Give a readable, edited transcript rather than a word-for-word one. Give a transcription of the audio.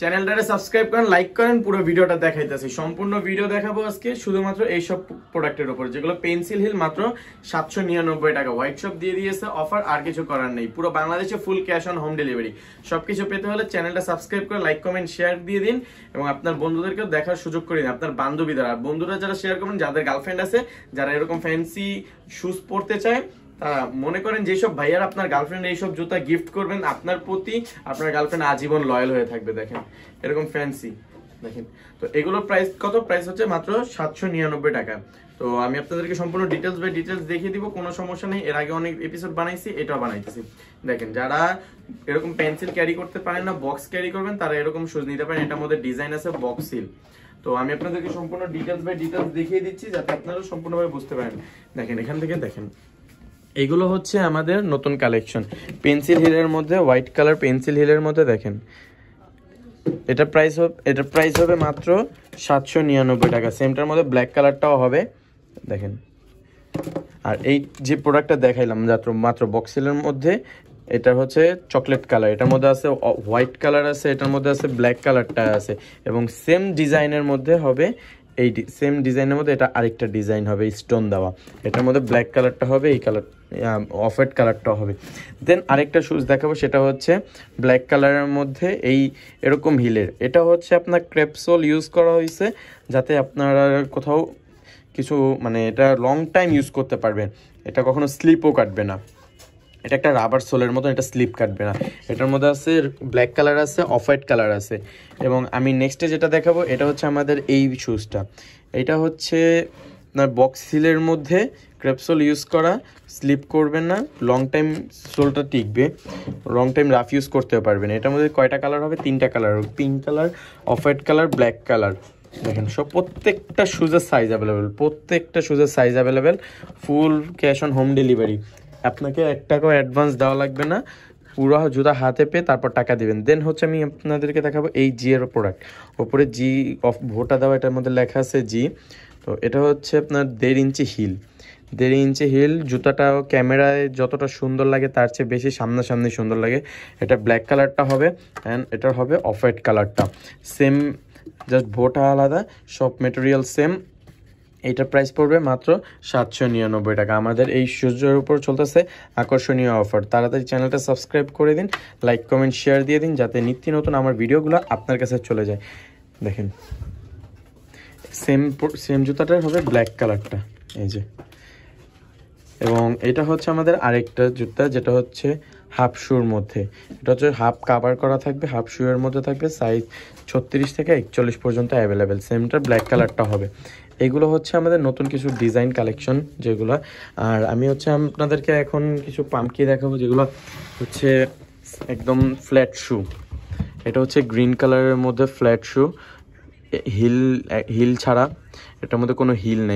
চ্যানেলটারে subscribe করেন, like করেন, পুরো ভিডিওটা দেখাইতেছি। সম্পূর্ণ ভিডিও দেখাবো আজকে শুধুমাত্র এই সব প্রোডাক্টের উপর, যেগুলো পেন্সিল হিল মাত্র 799 টাকা। হোয়াইট শপ দিয়ে দিয়েছে অফার, আর কিছু করার নেই। পুরো বাংলাদেশে ফুল ক্যাশ অন হোম ডেলিভারি। সবকিছু পেতে হলে চ্যানেলটা সাবস্ক্রাইব করে লাইক কমেন্ট শেয়ার দিয়ে দিন এবং আপনার বন্ধুদেরকেও দেখার সুযোগ করে দিন, আপনার বান্ধবীদের। আর বন্ধুরা যারা শেয়ার করবেন, যাদের গার্লফ্রেন্ড আছে, যারা এরকম ফ্যান্সি শুজ পরতে চায়, তারা মনে করেন যেসব ভাইয়ার আপনার গার্লফ্রেন্ড এইসব জুতা গিফট করবেন, আপনার প্রতি আপনার গার্লফ্রেন্ড আজীবন লয়াল হয়ে থাকবে। দেখেন এরকম ফ্যান্সি, দেখেন। তো এগুলোর প্রাইস কত? প্রাইস হচ্ছে মাত্র 799 টাকা। তো আমি আপনাদেরকে সম্পূর্ণ ডিটেলস বাই ডিটেলস দেখিয়ে দিব, কোনো সমস্যা নেই। এর আগে অনেক এপিসোড বানাইছি, এটাও বানাইতেছি। দেখেন যারা এরকম পেন্সিল ক্যারি করতে পারেন না, বক্স ক্যারি করবেন, তারা এরকম শুজ নিতে পারেন। এটার মধ্যে ডিজাইন আছে বক্স সিল। তো আমি আপনাদেরকে সম্পূর্ণ ডিটেলস বাই ডিটেলস দেখিয়ে দিচ্ছি, যাতে আপনারা সম্পূর্ণভাবে বুঝতে পারেন। দেখেন এখান থেকে দেখেন, এগুলো হচ্ছে আমাদের নতুন কালেকশন পেন্সিল হিলের মধ্যে, হোয়াইট কালার পেন্সিল হিলের মধ্যে। দেখেন এটা প্রাইস হবে মাত্র 799 টাকা। সেমটার মধ্যে ব্ল্যাক কালারটাও হবে, দেখেন। আর এই যে প্রোডাক্টটা দেখাইলাম মাত্র বক্সেলের মধ্যে, এটা হচ্ছে চকলেট কালার, এটার মধ্যে আছে হোয়াইট কালার আছে, এটার মধ্যে আছে ব্ল্যাক কালারটা আছে, এবং সেম ডিজাইনের মধ্যে হবে। এই সেম ডিজাইনের মধ্যে এটা আরেকটা ডিজাইন হবে স্টোন দেওয়া, এটার মধ্যে ব্ল্যাক কালারটা হবে, এই কালার অফ হোয়াইট কালারটা হবে। দেন আরেকটা শুজ দেখাবো, সেটা হচ্ছে ব্ল্যাক কালারের মধ্যে এই এরকম হিলের। এটা হচ্ছে আপনার ক্রেপসোল ইউজ করা হয়েছে, যাতে আপনারা কোথাও কিছু মানে এটা লং টাইম ইউজ করতে পারবেন, এটা কখনো স্লিপও কাটবে না। এটা একটা রাবার সোলের মতো, এটা স্লিপ কাটবে না। এটার মধ্যে আছে ব্ল্যাক কালার আছে, অফ হোয়াইট কালার আছে। এবং আমি নেক্সটে যেটা দেখাবো, এটা হচ্ছে আমাদের এই শুজটা। এটা হচ্ছে আপনার বক্স হিলের মধ্যে ক্রেপসোল ইউজ করা, স্লিপ করবেন না, লং টাইম সোলটা টিকবে, লং টাইম রাফ ইউজ করতে পারবেন। এটার মধ্যে কয়টা কালার হবে? 3টা colour, pink colour, off white colour, black colour. দেখেন সব প্রত্যেকটা শুজের size available, full cash on home delivery. আপনাকে 1 টাকাও অ্যাডভান্স দেওয়া লাগবে না, পুরো জুতা হাতে পেয়ে তারপর টাকা দিবেন। দেন হচ্ছে আমি আপনাদেরকে দেখাবো এই জি এর প্রোডাক্ট। ওপরে জি অফ ভোটা দেওয়া, এটার মধ্যে লেখা আছে জি। তো এটা হচ্ছে আপনার 1.5 ইঞ্চি হিল, 1.5 ইঞ্চি হিল। জুতাটা ক্যামেরায় যতটা সুন্দর লাগে তার চেয়ে বেশি সামনাসামনি সুন্দর লাগে। এটা ব্ল্যাক কালারটা হবে, অ্যান্ড এটার হবে অফ হোয়াইট কালারটা। সেম, জাস্ট ভোটা আলাদা, সব মেটেরিয়াল সেম। এইটার প্রাইস পড়বে মাত্র 799 টাকা। আমাদের এই সূর্যের উপর চলতেছে আকর্ষণীয় অফার। তাড়াতাড়ি চ্যানেলটা সাবস্ক্রাইব করে দিন, লাইক কমেন্ট শেয়ার দিয়ে দিন, যাতে নিত্য নতুন আমার ভিডিওগুলো আপনার কাছে চলে যায়। দেখেন সেম জুতাটার হবে ব্ল্যাক কালারটা, এই যে। এবং এটা হচ্ছে আমাদের আরেকটা জুতা, যেটা হচ্ছে হাফ শুর মধ্যে। এটা হচ্ছে হাফ কাভার করা থাকবে, হাফ শুয়ের মধ্যে থাকবে, সাইজ 36 থেকে 41 পর্যন্ত অ্যাভেলেবেল। সেমটা ব্ল্যাক কালারটা হবে। এইগুলো হচ্ছে আমাদের নতুন কিছু ডিজাইন কালেকশন যেগুলো। আর আমি হচ্ছে আপনাদেরকে এখন কিছু পাম্পকি দেখাবো, যেগুলো হচ্ছে একদম ফ্ল্যাট শু। এটা হচ্ছে গ্রিন কালারের মধ্যে ফ্ল্যাট শু, হিল ছাড়া, এটার মধ্যে কোনো হিল নেই।